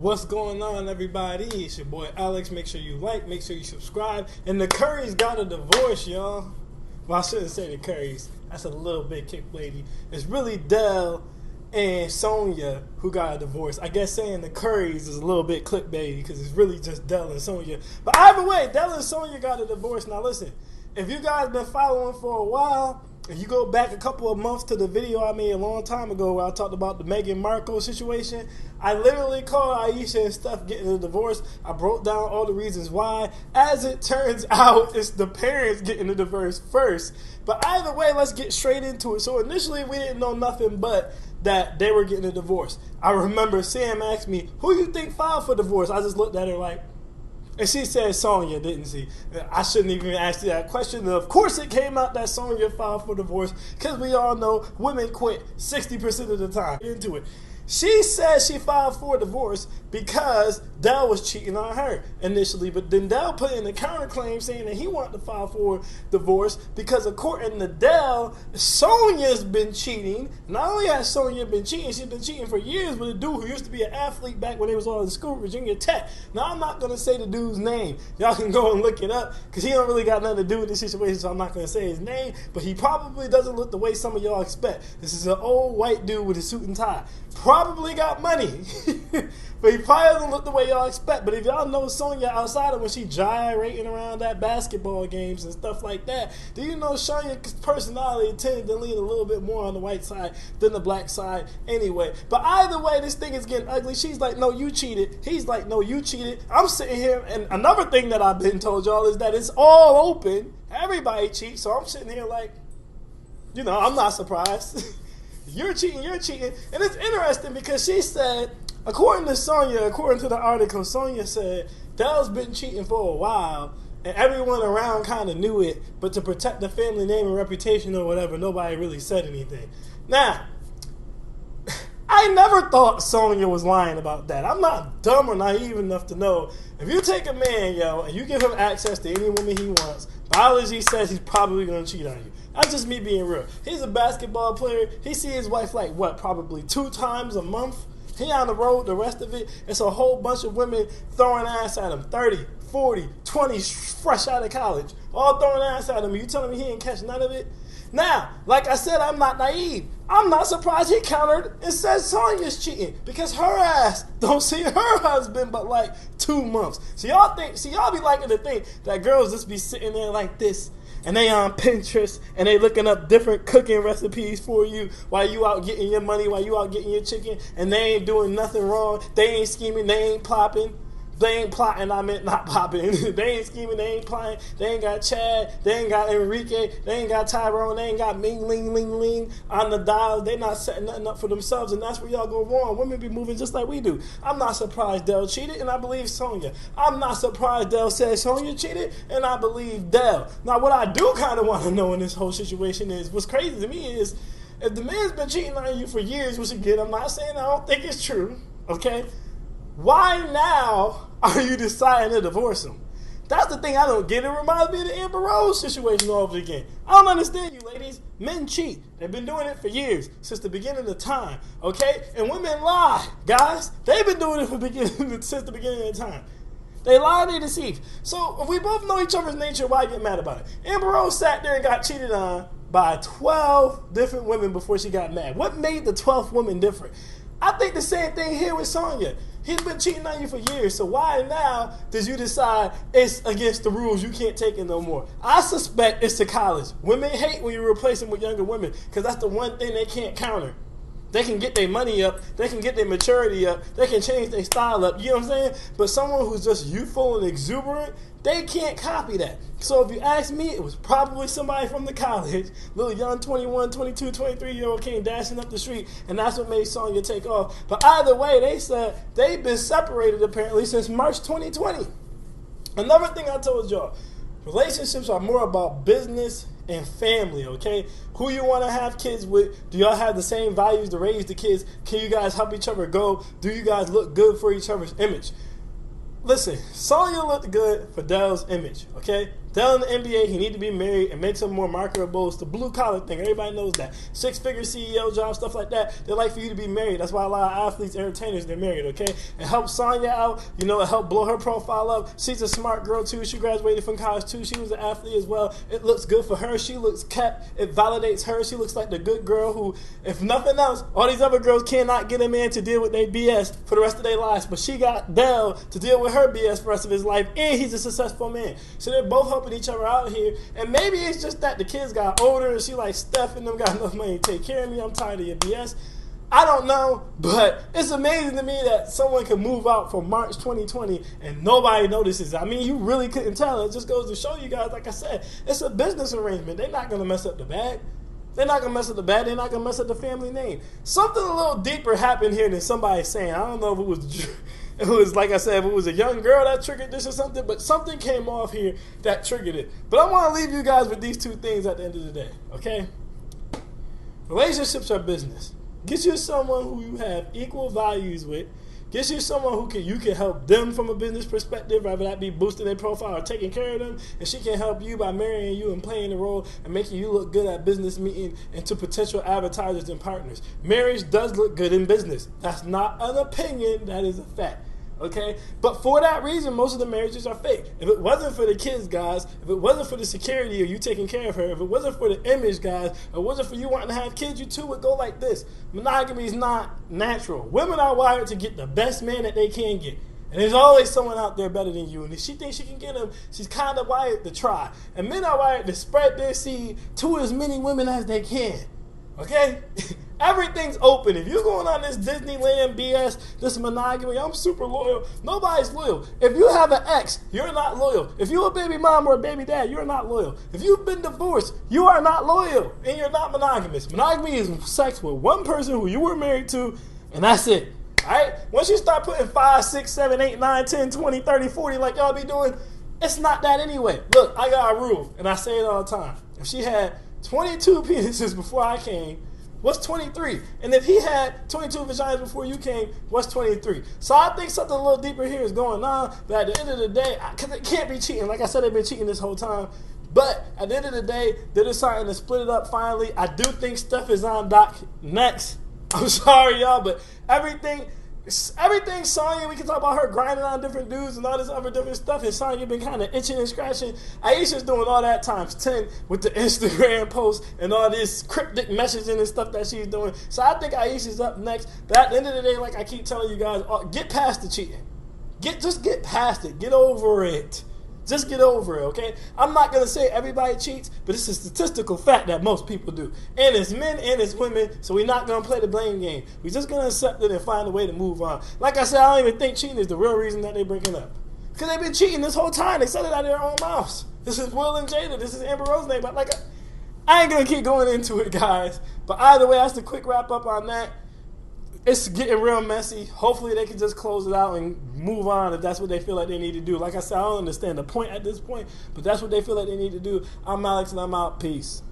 What's going on, everybody? It's your boy Alex. Make sure you like, make sure you subscribe. And the Currys got a divorce, y'all. Well, I shouldn't say the Currys. That's a little bit kick lady. It's really Dell and Sonya who got a divorce. I guess saying the Currys is a little bit clickbaity because it's really just Dell and Sonya. But either way, Dell and Sonya got a divorce. Now listen, if you guys been following for a while, if you go back a couple of months to the video I made a long time ago where I talked about the Meghan Markle situation, I literally called Aisha and Steph getting a divorce. I broke down all the reasons why. As it turns out, it's the parents getting the divorce first. But either way, let's get straight into it. So initially, we didn't know nothing but that they were getting a divorce. I remember Sam asked me, who you think filed for divorce? I just looked at her like, and she said Sonya, didn't she? I shouldn't even ask you that question. And of course it came out that Sonya filed for divorce because we all know women quit 60% of the time. Into it. She said she filed for divorce because Dell was cheating on her initially, but then Dell put in a counterclaim saying that he wanted to file for divorce because according to Dell, Sonya's been cheating. Not only has Sonya been cheating, she's been cheating for years with a dude who used to be an athlete back when they was all in school, Virginia Tech. Now I'm not going to say the dude's name. Y'all can go and look it up because he don't really got nothing to do with this situation, so I'm not going to say his name, but he probably doesn't look the way some of y'all expect. This is an old white dude with a suit and tie. Probably got money, but he probably doesn't look the way y'all expect. But if y'all know Sonya outside of when she gyrating around at basketball games and stuff like that, do you know Sonya's personality tended to lean a little bit more on the white side than the black side anyway? But either way, this thing is getting ugly. She's like, no, you cheated. He's like, no, you cheated. I'm sitting here, and another thing that I've been told y'all is that it's all open. Everybody cheats, so I'm sitting here like, you know, I'm not surprised. You're cheating, you're cheating. And it's interesting because she said, according to Sonya, according to the article, Sonya said, Dell's been cheating for a while, and everyone around kind of knew it, but to protect the family name and reputation or whatever, nobody really said anything. Now, I never thought Sonya was lying about that. I'm not dumb or naive enough to know if you take a man, yo, and you give him access to any woman he wants, biology says he's probably going to cheat on you. That's just me being real. He's a basketball player. He sees his wife like, what, probably 2 times a month? He on the road, the rest of it, it's a whole bunch of women throwing ass at him. 30, 40, 20, fresh out of college. All throwing ass at him. You telling me he ain't catch none of it? Now, like I said, I'm not naive. I'm not surprised he countered and said Sonya's cheating because her ass don't see her husband but like 2 months. So y'all be liking to think that girls just be sitting there like this and they on Pinterest and they looking up different cooking recipes for you while you out getting your money, while you out getting your chicken, and they ain't doing nothing wrong. They ain't scheming, they ain't plopping. They ain't plotting, I meant not popping. They ain't scheming, they ain't plotting. They ain't got Chad, they ain't got Enrique, they ain't got Tyrone, they ain't got Ming, Ling, Ling, Ling on the dials. They not setting nothing up for themselves, and that's where y'all go wrong. Women be moving just like we do. I'm not surprised Dell cheated, and I believe Sonya. I'm not surprised Dell said Sonya cheated, and I believe Dell. Now, what I do kind of want to know in this whole situation is, what's crazy to me is, if the man's been cheating on you for years, which again, I'm not saying I don't think it's true, okay? Why now are you deciding to divorce him? That's the thing I don't get. It reminds me of the Amber Rose situation all over again. I don't understand you ladies. Men cheat. They've been doing it for years, since the beginning of time, okay? And women lie, guys. They've been doing it since the beginning of time. They lie, they deceive. So if we both know each other's nature, why get mad about it? Amber Rose sat there and got cheated on by 12 different women before she got mad. What made the 12th woman different? I think the same thing here with Sonya. He's been cheating on you for years, so why now did you decide it's against the rules, you can't take it no more? I suspect it's to college. Women hate when you replace them with younger women because that's the one thing they can't counter. They can get their money up, they can get their maturity up, they can change their style up, you know what I'm saying? But someone who's just youthful and exuberant, they can't copy that. So if you ask me, it was probably somebody from the college, little young 21, 22, 23-year-old came dashing up the street, and that's what made Sonya take off. But either way, they said they've been separated apparently since March 2020. Another thing I told y'all, relationships are more about business and family, okay? Who you want to have kids with? Do y'all have the same values to raise the kids? Can you guys help each other go? Do you guys look good for each other's image? Listen, Sonya looked good for Dell's image, okay? Dell in the NBA, he need to be married and make some more marketable. It's the blue collar thing. Everybody knows that. 6-figure CEO job, stuff like that. They like for you to be married. That's why a lot of athletes, entertainers, they're married, okay? It helped Sonya out. You know, it helped blow her profile up. She's a smart girl, too. She graduated from college, too. She was an athlete as well. It looks good for her. She looks kept. It validates her. She looks like the good girl who, if nothing else, all these other girls cannot get a man to deal with their BS for the rest of their lives. But she got Dell to deal with her BS for the rest of his life, and he's a successful man. So they're both helping each other out here. And maybe it's just that the kids got older and she like, Steph and them got enough money to take care of me. I'm tired of your BS. I don't know, but it's amazing to me that someone can move out for March 2020 and nobody notices. I mean, you really couldn't tell. It just goes to show you guys, like I said, it's a business arrangement. They're not going to mess up the bag. They're not going to mess up the bag. They're not going to mess up the family name. Something a little deeper happened here than somebody saying. I don't know if it was like I said, if it was a young girl that triggered this or something, but something came off here that triggered it. But I want to leave you guys with these two things at the end of the day, okay? Relationships are business. Get you someone who you have equal values with. Get you someone who you can help them from a business perspective, whether that be boosting their profile or taking care of them, and she can help you by marrying you and playing the role and making you look good at business meeting and to potential advertisers and partners. Marriage does look good in business. That's not an opinion, that is a fact. Okay? But for that reason, most of the marriages are fake. If it wasn't for the kids, guys, if it wasn't for the security or you taking care of her, if it wasn't for the image, guys, if it wasn't for you wanting to have kids, you two would go like this. Monogamy is not natural. Women are wired to get the best man that they can get. And there's always someone out there better than you. And if she thinks she can get him, she's kind of wired to try. And men are wired to spread their seed to as many women as they can. Okay? Everything's open. If you're going on this Disneyland BS, this monogamy, I'm super loyal. Nobody's loyal. If you have an ex, you're not loyal. If you're a baby mom or a baby dad, you're not loyal. If you've been divorced, you are not loyal. And you're not monogamous. Monogamy is sex with one person who you were married to, and that's it. Alright? Once you start putting 5, 6, 7, 8, 9, 10, 20, 30, 40 like y'all be doing, it's not that anyway. Look, I got a rule, and I say it all the time. If she had 22 penises before I came, what's 23? And if he had 22 vaginas before you came, what's 23? So I think something a little deeper here is going on. But at the end of the day, because it can't be cheating. Like I said, they've been cheating this whole time. But at the end of the day, they're deciding to split it up finally. I do think Steph is on dock next. I'm sorry, y'all, but everything Sonya, we can talk about her grinding on different dudes and all this other different stuff, and Sonya been kind of itching and scratching. Aisha's doing all that times 10 with the Instagram posts and all this cryptic messaging and stuff that she's doing. So I think Aisha's up next. But at the end of the day, like I keep telling you guys, get past the cheating. Just get past it. Get over it. Just get over it, okay? I'm not going to say everybody cheats, but it's a statistical fact that most people do. And it's men and it's women, so we're not going to play the blame game. We're just going to accept it and find a way to move on. Like I said, I don't even think cheating is the real reason that they're breaking up. Because they've been cheating this whole time. They said it out of their own mouths. This is Will and Jada. This is Amber Rose's name. But like, I ain't going to keep going into it, guys. But either way, that's the quick wrap up on that. It's getting real messy. Hopefully they can just close it out and move on if that's what they feel like they need to do. Like I said, I don't understand the point at this point, but that's what they feel like they need to do. I'm Alex and I'm out. Peace.